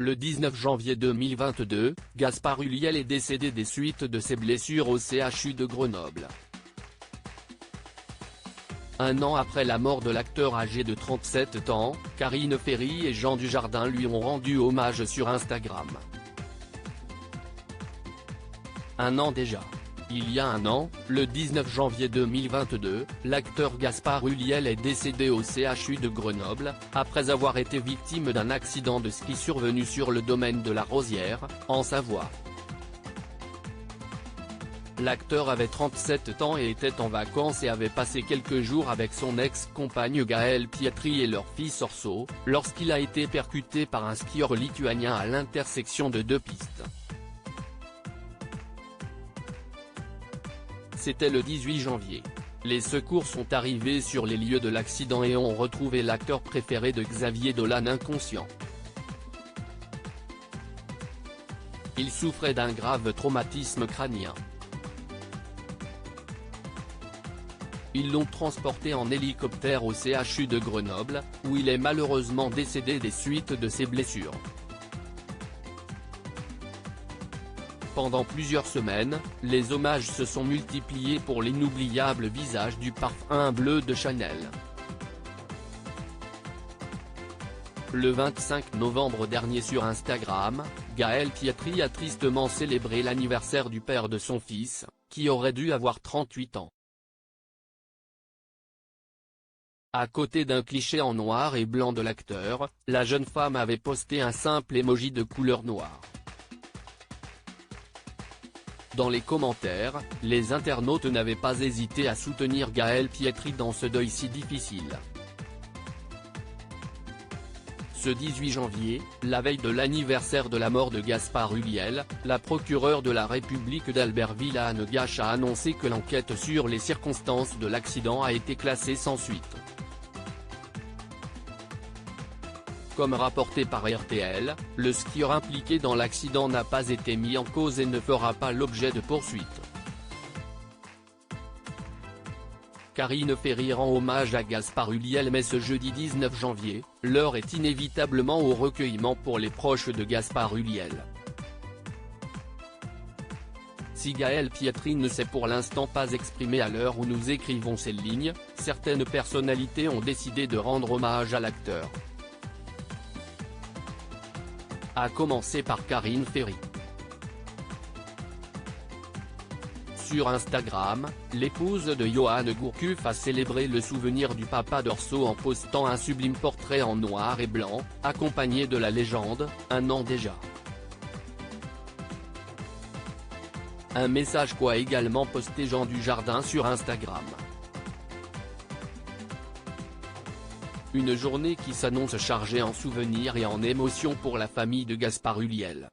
Le 19 janvier 2022, Gaspard Ulliel est décédé des suites de ses blessures au CHU de Grenoble. Un an après la mort de l'acteur âgé de 37 ans, Karine Ferry et Jean Dujardin lui ont rendu hommage sur Instagram. Un an déjà. Il y a un an, le 19 janvier 2022, l'acteur Gaspard Ulliel est décédé au CHU de Grenoble, après avoir été victime d'un accident de ski survenu sur le domaine de la Rosière, en Savoie. L'acteur avait 37 ans et était en vacances et avait passé quelques jours avec son ex-compagne Gaëlle Pietri et leur fils Orso, lorsqu'il a été percuté par un skieur lituanien à l'intersection de deux pistes. C'était le 18 janvier. Les secours sont arrivés sur les lieux de l'accident et ont retrouvé l'acteur préféré de Xavier Dolan inconscient. Il souffrait d'un grave traumatisme crânien. Ils l'ont transporté en hélicoptère au CHU de Grenoble, où il est malheureusement décédé des suites de ses blessures. Pendant plusieurs semaines, les hommages se sont multipliés pour l'inoubliable visage du parfum bleu de Chanel. Le 25 novembre dernier sur Instagram, Gaëlle Pietri a tristement célébré l'anniversaire du père de son fils, qui aurait dû avoir 38 ans. À côté d'un cliché en noir et blanc de l'acteur, la jeune femme avait posté un simple emoji de couleur noire. Dans les commentaires, les internautes n'avaient pas hésité à soutenir Gaëlle Pietri dans ce deuil si difficile. Ce 18 janvier, la veille de l'anniversaire de la mort de Gaspard Ulliel, la procureure de la République d'Albertville Anne Gache a annoncé que l'enquête sur les circonstances de l'accident a été classée sans suite. Comme rapporté par RTL, le skieur impliqué dans l'accident n'a pas été mis en cause et ne fera pas l'objet de poursuites. Karine Ferry rend hommage à Gaspard Ulliel mais ce jeudi 19 janvier, l'heure est inévitablement au recueillement pour les proches de Gaspard Ulliel. Si Gaëlle Pietri ne s'est pour l'instant pas exprimée à l'heure où nous écrivons ces lignes, certaines personnalités ont décidé de rendre hommage à l'acteur. À commencer par Karine Ferry. Sur Instagram, l'épouse de Johan Gourcuff a célébré le souvenir du papa d'Orso en postant un sublime portrait en noir et blanc, accompagné de la légende « Un an déjà ». Un message qu'a également posté Jean Dujardin sur Instagram. Une journée qui s'annonce chargée en souvenirs et en émotions pour la famille de Gaspard Ulliel.